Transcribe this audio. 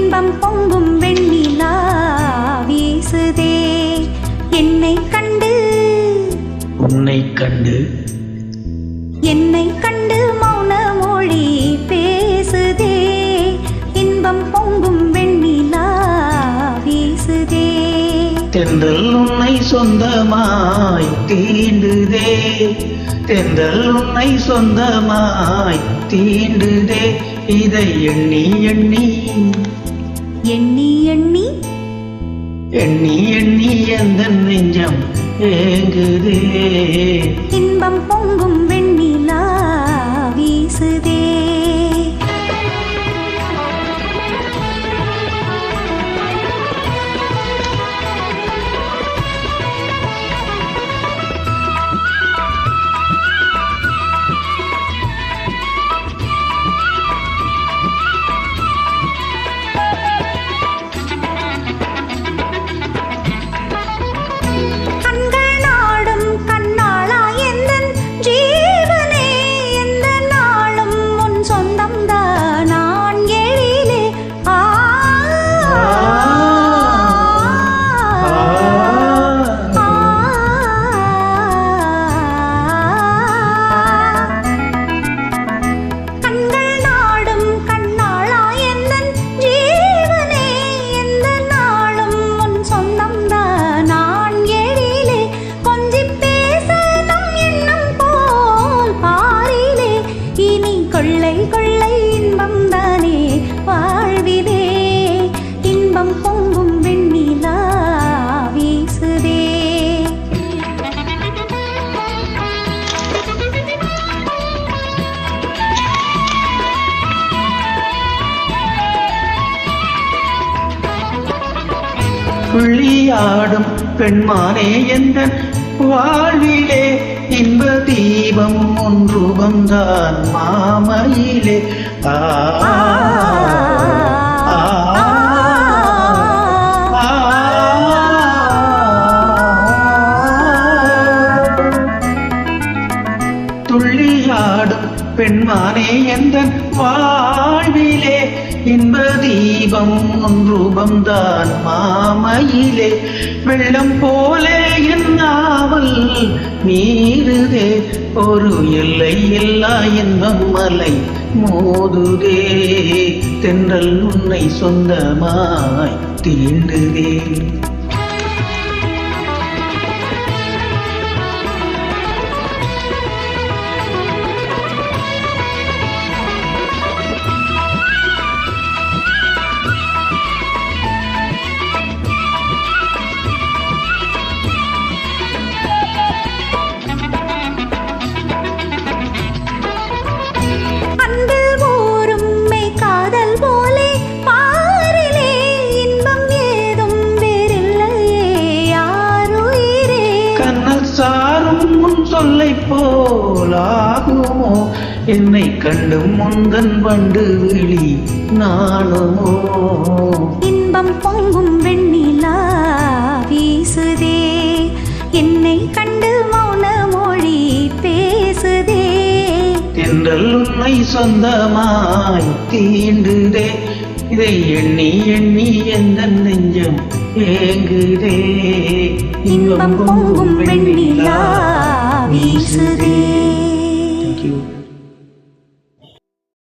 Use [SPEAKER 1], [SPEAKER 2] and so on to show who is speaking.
[SPEAKER 1] இன்பம் பொங்கும் வெண்ணிலா வீசுதே என்னை கண்டு
[SPEAKER 2] உன்னை கண்டு
[SPEAKER 1] என்னை கண்டு மௌன மொழி பேசுதே இன்பம் பொங்கும் வெண்ணிலா வீசுதே
[SPEAKER 2] தென்றல் உன்னை சொந்தமாய் தீண்டுதே தென்றல் உன்னை சொந்தமாய் தீண்டுதே இதை எண்ணி எண்ணி
[SPEAKER 1] எண்ணி எண்ணி
[SPEAKER 2] எண்ணி எண்ணி எந்த நெஞ்சம் ஏங்குதே
[SPEAKER 1] இன்பம் பொங்கும் வெண்ணிலா வீசுதே கொள்ளை கொள்ளை இன்பம் தானே வாழ்விலே இன்பம் பொங்கும் வெண்ணிலா வீசுதே
[SPEAKER 2] புள்ளியாடும் பெண்மானே எந்த வாழ்விலே இன்ப தீபம் ஒன்று வந்தான் மாமையிலே துள்ளியாடும் பெண்மானே எந்த வாழ்விலே இன்ப தீபம் ஒன்று வந்தான் மாமையிலே வெள்ளம் போலே என்னாவல் மீறுதே ஒரு எல்லை எல்லா இன்பம் மலை மோதுதே தென்றல் உன்னை சொந்தமாய் தீண்டுதே சொல்லை போலாகுமோ என்னை கண்டு முந்தன் வண்டு விழி நானுமோ
[SPEAKER 1] இன்பம் பொங்கும் வெண்ணிலா வீசுதே என்னை கண்டு மௌன மொழி பேசுதே
[SPEAKER 2] தென்றல் உன்னை சொந்தமாய் தீண்டுதே இதை எண்ணி எண்ணி எந்த நெஞ்சம் ஏங்குதே
[SPEAKER 1] இன்பம் பொங்கும் வெண்ணிலா வீசுதே.